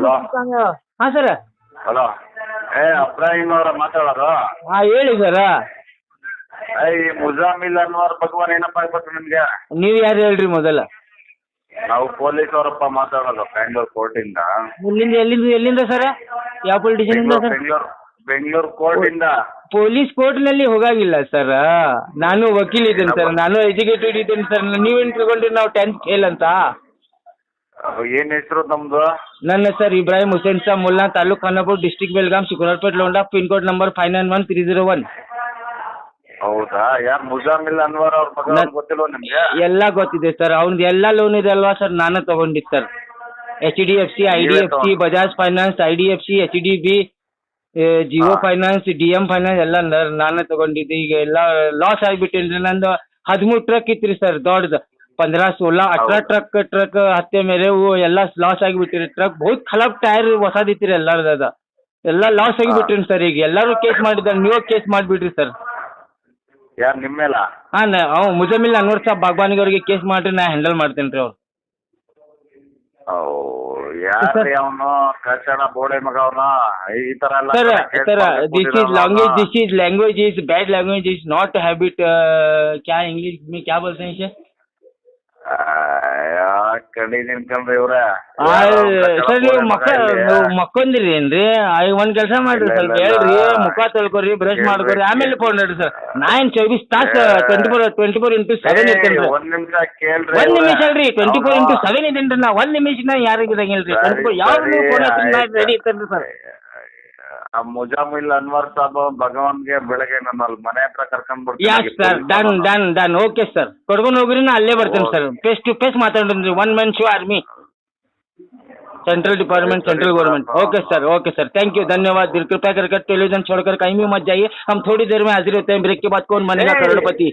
Hello ಹಾಂ sir. Hello Abraham ಅವರ ಮಾತಾಡೋದು? ಹಾಂ ಹೇಳಿ ಸರ. ಈ ಮುಜಾಮಿಲ್ ಅನ್ವರ್ ಭಗವಾನ್ ಏನಪ್ಪ ಆಗ್ಬೇಕು ನಿಮ್ಗೆ? ನೀವು ಯಾರು ಹೇಳ್ರಿ ಮೊದಲ? ನಾವು ಪೊಲೀಸ್ ಅವರಪ್ಪ ಮಾತಾಡೋದು ಬೆಂಗಳೂರು ಕೋರ್ಟಿಂದ. ಎಲ್ಲಿಂದ ಸರ? ಯಾವ ಪೊಲೀಸ್ ಸ್ಟೇಷನಿಂದ ಸರ್? ಬೆಂಗಳೂರು ಕೋರ್ಟಿಂದ. ಪೊಲೀಸ್ ಕೋರ್ಟ್ನಲ್ಲಿ ಹೋಗಾಗಿಲ್ಲ ಸರ್. ನಾನು ವಕೀಲ್ ಇದ್ದೇನೆ ಸರ್, ನಾನು ಎಜುಕೇಟೆಡ್ ಇದ್ದೇನೆ ಸರ್. ನೀವೇನು ತಿಳ್ಕೊಂಡ್ರಿ ನಾವು 10th ಫೇಲ್ ಅಂತ? ಏನ್ ಹೆಸರು ನಮ್ದು? ನನ್ನ sir Ibrahim Hussain Sa Mulla, taluk Khanapur, district Belgaum, Shikorapet, Londa, pin code number 591301. ಹೌದಾ? ಯಾರು ಮುಜಾಮಿಲ್ ಅನ್ವರ್ ಅವ್ರ ಭಗವಾನ್ ಗೊತ್ತಿಲ್ವ ನಿಮ್ಗೆ? ಎಲ್ಲ ಗೊತ್ತಿದೆ ಸರ್. ಅವ್ನದ್ದು ಎಲ್ಲ ಲೋನ್ ಇದೆ ಅಲ್ವಾ ಸರ್? ನಾನೇ ತಗೊಂಡಿದ್ದು sir. HDFC, IDFC, Bajaj finance, IDFC, HDB, Jio finance, DM finance ಎಲ್ಲ ನಾನೇ ತಗೊಂಡಿದ್ದೆ. ಈಗ ಎಲ್ಲ ಲಾಸ್ ಆಗಿಬಿಟ್ಟೇನ್ರಿ. ನಂದು 13 ಟ್ರಕ್ ಇತ್ತು ರೀ ಸರ್, ದೊಡ್ಡದು 15, 16, 18 ಟ್ರಕ್ ಹತ್ತೆ ಮೇರೆ ಎಲ್ಲ ಲಾಸ್ ಆಗಿಬಿಟ್ಟಿರಿ. ಟ್ರಕ್ ಬಹುತ್ ಖರಾಬ್ ಟೈರ್ ಹೊಸದಿತ್ತಿರಿ ಎಲ್ಲರದ. ಎಲ್ಲ ಲಾಸ್ ಆಗಿಬಿಟ್ರಿ ಸರ್. ಈಗ ಎಲ್ಲರೂ ಕೇಸ್ ಮಾಡಿದ್ದಾರೆ, ನೀವು ಕೇಸ್ ಮಾಡಿಬಿಡ್ರಿ ಸರ್. ಯಾರು ನಿಮ್ಮ ಮೇಲ? ಹಾಂ, ಅವ್ ಮುಜಮಿಲ್ ಅನ್ವರ್ ಸಾಬ್ ಬಾಗ್ವಾನಿಗೆ ಅವ್ರಿಗೆ ಕೇಸ್ ಮಾಡಿರಿ, ನಾ ಹ್ಯಾಂಡಲ್ ಮಾಡ್ತೇನೆ ರೀ ಅವ್ರು. ಯಾರ್ರಿ ಅವನು ಕಚಡ ಬೋಡೆ ಮಗ ಅವನು? ಈ ತರ ಎಲ್ಲ sir this is language is bad language is not habit. क्या इंग्लिश में क्या बोलते हैं इसे? ಕಡಿ ನಿನ್ಕಂಡ್ರಿ ಇವ್ರ ಸರ್ ನೀವು ಮಕ್ಕೊಂದಿರಿ ಏನ್ರಿ? ಒಂದು ಕೆಲಸ ಮಾಡ್ರಿ, ಸ್ವಲ್ಪ ಹೇಳ್ರಿ, ಮುಖ ತೊಳ್ಕೊರಿ, ಬ್ರಷ್ ಮಾಡ್ಕೊರಿ, ಆಮೇಲೆ ಫೋನ್ ಮಾಡ್ರಿ ಸರ್. ನಾ ಏನು 24 ತಾಸು 24x7 ಇರ್ತೇನೆ ರೀ. ಒಂದ್ ನಿಮಿಷ ಕೇಳ್ರಿ. 1 ನಿಮಿಷ ಅಲ್ರಿ, 24x7 ಇದೇನ್ರಿ. ನಾ 1 ನಿಮಿಷನ ಯಾರಿಗೆ ಇರಂಗಿಲ್ರಿ. ಯಾವ ಫೋನ್ ರೆಡಿ ಇರ್ತೇನೆ ಸರ್. ಮುಜಾಮಿಲ್ ಅನ್ವರ್ ಸಾಬ್ ಭಗವಾನ್ಗೆ ಬೆಳಗ್ಗೆ ನನ್ನ ಅಲ್ಲಿ ಮನೆ ಹತ್ರ ಕರ್ಕೊಂಡ್ yes sir, done okay sir. ಕೊಡ್ಕೊಂಡು ಹೋಗ್ರಿ, ನಾ ಅಲ್ಲೇ ಬರ್ತೇನೆ ಸರ್. ಫೇಸ್ ಟು ಫೇಸ್ ಮಾತಾಡ್ರಿ. 1 man show army, central department, central government. Okay sir, thank you, धन्यवाद. कृपया करके टेलीविजन छोड़कर कहीं भी मत जाइए. हम थोड़ी देर में हाजिर होते हैं. ब्रेक के बाद कौन बनेगा करोड़पति.